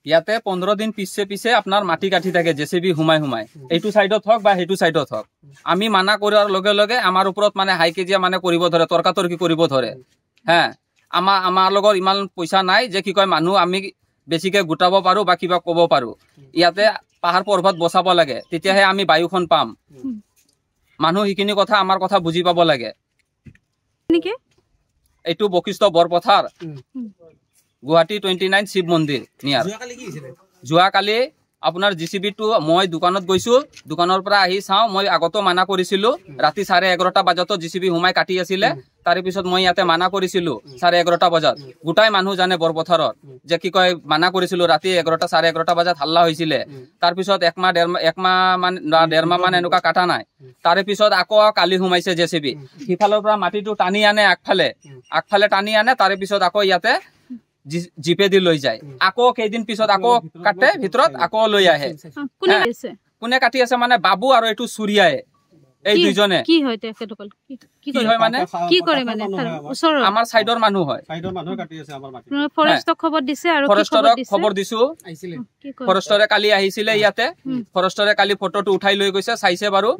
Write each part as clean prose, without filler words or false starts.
ইয়াতে 15 দিন পিছে আপনার মাটি কাটি থাকে জেসিবি হুমাই এইটো সাইডত হক বা হেতু সাইডত হক আমি মানা করার লগে লগে আমার উপরত মানে হাই কেজিয়া মানে কৰিব ধৰে তৰ্কাতৰ্কি কৰিব ধৰে হ্যাঁ আমাৰ লগৰ ইমান পয়সা নাই যে কি কয় মানুহ আমি বেছিকে গোটাব পাৰো বা কিবা কব পাৰো ইয়াতে পাহাৰ পৰ্বত বচাব লাগে তেতিয়াহে আমি বায়ুখন পাম মানুহ হিখিনি কথা আমাৰ কথা বুজি পাব লাগে এইটো বকিষ্ট বৰপথাৰ গুৱাহাটী 29 শিৱ মন্দিৰ নিয়াৰ যোৱাকালি আপোনাৰ জিসিবিটো মই দোকানত গৈছো দোকানৰ পৰা আহি চাও মই আগতো মানা কৰিছিলো ৰাতি 11:30 বজাত জিসিবি হুমাই কাটি আছিল তাৰে পিছত মই ইয়াতে মানা কৰিছিলো 11:30 বজাত গুটাই মানুহ জানে বৰপথাৰৰ যে কি কয় মানা কৰিছিলো ৰাতি 11:30 বজাত হাল্লা হৈছিল তাৰ পিছত এক মাহ ডেৰ মাহ মান এনেকুৱা কাটা নাই তাৰে পিছত আকৌ কালি হুমাইছে জেসিবি সিফালৰ পৰা মাটিটো টানি আনে আগফালে টানি আনে তাৰে পিছত আকৌ ইয়াতে জিপে দি লৈ যায় আকৌ কেইদিন পিছত আকৌ কাটে ভিতৰত আকৌ লৈ আহে কোনে কাটি আছে মানে বাবু আৰু এটো সুৰিয়ায়ে এই দুইজনে কি হয় তেখেতসকল কি হয় মানে কি কৰে মানে ওচৰৰ আমাৰ সাইডৰ মানুহ হয় কাটি আছে আমাৰ মাটি ফৰেষ্টক খবৰ দিছে আৰু খবৰ দিছো ফৰেষ্টৰে কালি আহিছিল ইয়াতে ফৰেষ্টৰে কালি ফটোটো উঠাই লৈ গৈছে চাইছে বাৰু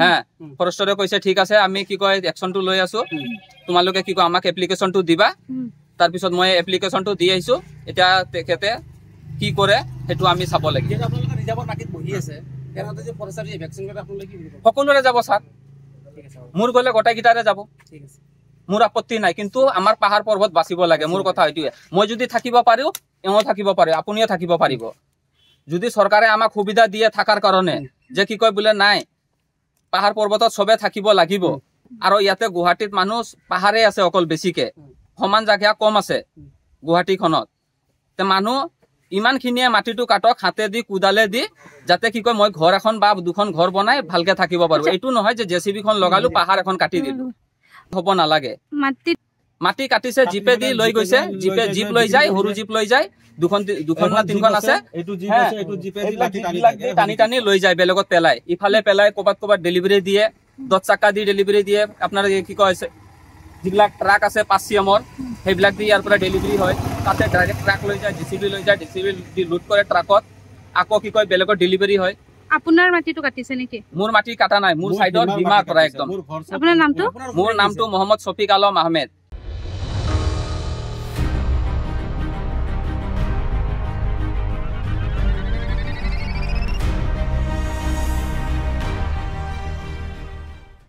হ্যাঁ ফৰেষ্টৰে কৈছে ঠিক আছে আমি কি কয় একশনটো লৈ আছো তোমালোকে কি কয় আমাক এপ্লিকেশনটো দিবা তাৰ পিছত মই এপ্লিকেশনটো দি আইছো এটা তেখেতে কি কৰে হেতু আমি চাব লাগে যে আপোনালোকে ৰিজাৰ্ভৰ মাটিত বহি আছে কেনতে যে ফৰেষ্টৰ যে ভ্যাকসিন কৰে আপোনালোকে কি সকলোৰে যাব স্যাৰ ঠিক আছে মোৰ গলে গটাই গিটাৰে যাব ঠিক আছে মোৰ আপত্তি নাই কিন্তু আমাৰ পাহাৰ পৰ্বত বাচিব লাগে মোৰ কথা হইটো মই যদি থাকিব পাৰো এও থাকিব পাৰে আপুনিও থাকিব পাৰিব যদি সৰকাৰে আমাক সুবিধা দিয়ে থাকাৰ কাৰণে যে কি কয় বলে নাই পাহাৰ পৰ্বতত সবে থাকিব লাগিব আৰু ইয়াতে গুৱাহাটীত মানুহ পাহাৰে আছে অকল বেছিকে সমান জায়গা কম আছে গুৱাহাটীখনত তে মানুহ ইমান খিনিয়ে মাটিটো কাটক হাতে দি কুদালে দি যাতে কি কয় মই ঘৰ এখন বা দুখন ঘৰ বনাই ভালকে থাকিব পাৰো এইটো নহয় যে জেসিবি খন লগালো পাহাৰ এখন কাটি দিলো হ'ব নালাগে মাটি কাটিছে জিপে দি লৈ গৈছে জিপ লৈ যায় হৰু জিপ লৈ যায় দুখন না তিনখন আছে এইটো জিপ আছে এইটো জিপে দি লাঠি টানি লৈ যায় বেলেগত পেলাই ইফালে পেলাই কবাত ডেলিভাৰি দিয়ে 10 চাকা দি ডেলিভাৰি দিয়ে আপোনাৰ কি কয় যিবিলাক ট্ৰাক আছে 5 CMৰ সেইবিলাক দি ইয়াৰ পৰা ডেলিভাৰি হয় তাতে ডাইৰেক্ট ট্ৰাক লৈ যায় জিসিবি লৈ যায় জিসিবি দি লোড কৰে ট্ৰাকত আকৌ কি কয় বেলেগত ডেলিভাৰি হয় আপোনাৰ মাটিটো কাটিছে নেকি মোৰ মাটি কাটা নাই মোৰ সাইডৰ বীমা কৰা একদম আপোনাৰ নামটো মোৰ নামটো মোহাম্মদ শফিক আলম আহমেদ